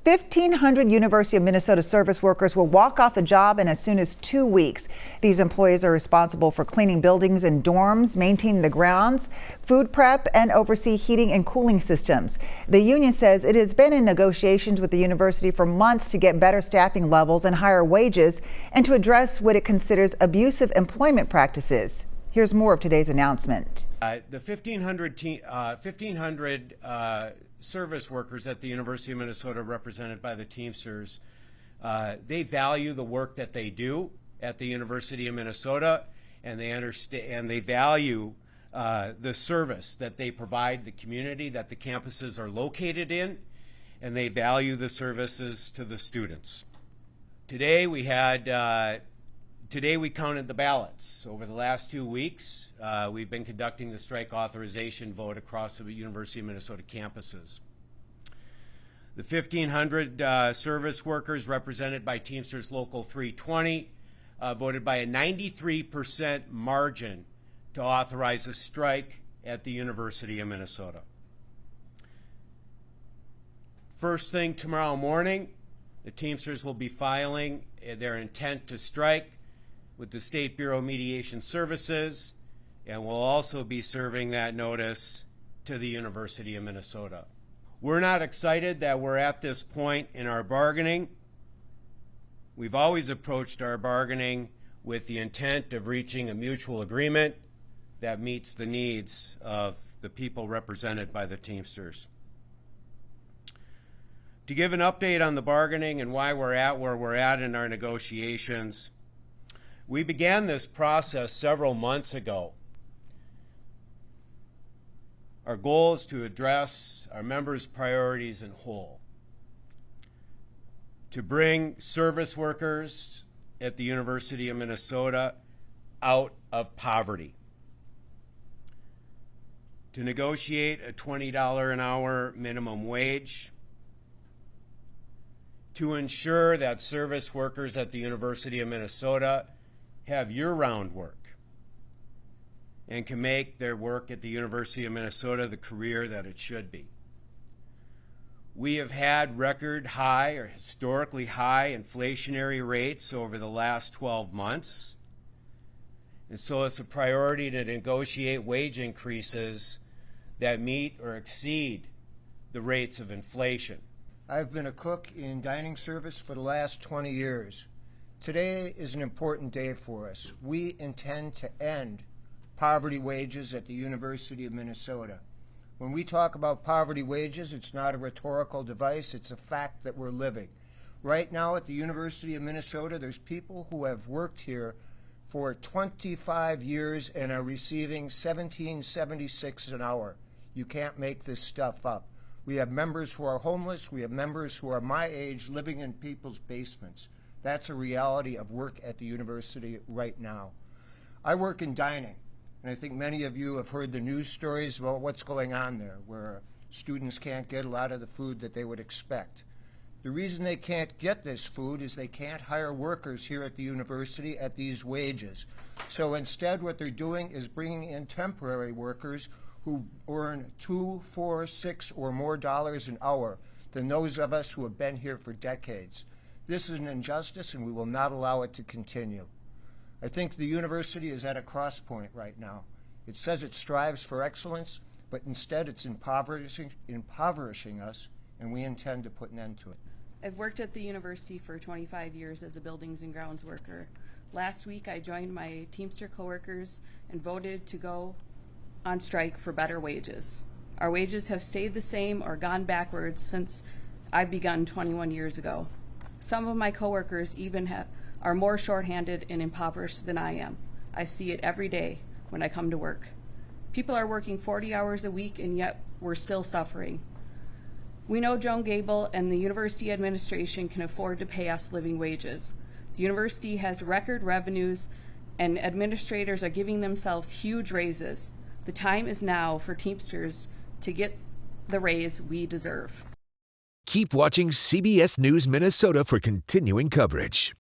1,500 University of Minnesota service workers will walk off the job in as soon as 2 weeks. These employees are responsible for cleaning buildings and dorms, maintaining the grounds, food prep, and oversee heating and cooling systems. The union says it has been in negotiations with the university for months to get better staffing levels and higher wages and to address what it considers abusive employment practices. Here's more of today's announcement. The 1,500 service workers at the University of Minnesota, represented by the Teamsters, they value the work that they do at the University of Minnesota, and they understand and they value the service that they provide the community that the campuses are located in, and they value the services to the students. Today we counted the ballots. Over the last 2 weeks, we've been conducting the strike authorization vote across the University of Minnesota campuses. The 1,500 service workers represented by Teamsters Local 320 voted by a 93% margin to authorize a strike at the University of Minnesota. First thing tomorrow morning, the Teamsters will be filing their intent to strike with the State Bureau of Mediation Services, and will also be serving that notice to the University of Minnesota. We're not excited that we're at this point in our bargaining. We've always approached our bargaining with the intent of reaching a mutual agreement that meets the needs of the people represented by the Teamsters. To give an update on the bargaining and why we're at where we're at in our negotiations, we began this process several months ago. Our goal is to address our members' priorities in whole, to bring service workers at the University of Minnesota out of poverty, to negotiate a $20 an hour minimum wage, to ensure that service workers at the University of Minnesota have year-round work and can make their work at the University of Minnesota the career that it should be. We have had record high or historically high inflationary rates over the last 12 months, and so it's a priority to negotiate wage increases that meet or exceed the rates of inflation. I've been a cook in dining service for the last 20 years. Today is an important day for us. We intend to end poverty wages at the University of Minnesota. When we talk about poverty wages, it's not a rhetorical device, it's a fact that we're living. Right now at the University of Minnesota, there's people who have worked here for 25 years and are receiving $17.76 an hour. You can't make this stuff up. We have members who are homeless, we have members who are my age living in people's basements. That's a reality of work at the university right now. I work in dining, and I think many of you have heard the news stories about what's going on there, where students can't get a lot of the food that they would expect. The reason they can't get this food is they can't hire workers here at the university at these wages. So instead what they're doing is bringing in temporary workers who earn $2, $4, $6 or more dollars an hour than those of us who have been here for decades. This is an injustice, and we will not allow it to continue. I think the university is at a cross point right now. It says it strives for excellence, but instead it's impoverishing us, and we intend to put an end to it. I've worked at the university for 25 years as a buildings and grounds worker. Last week I joined my Teamster coworkers and voted to go on strike for better wages. Our wages have stayed the same or gone backwards since I begun 21 years ago. Some of my coworkers even are more shorthanded and impoverished than I am. I see it every day when I come to work. People are working 40 hours a week, and yet we're still suffering. We know Joan Gable and the university administration can afford to pay us living wages. The university has record revenues, and administrators are giving themselves huge raises. The time is now for Teamsters to get the raise we deserve. Keep watching CBS News Minnesota for continuing coverage.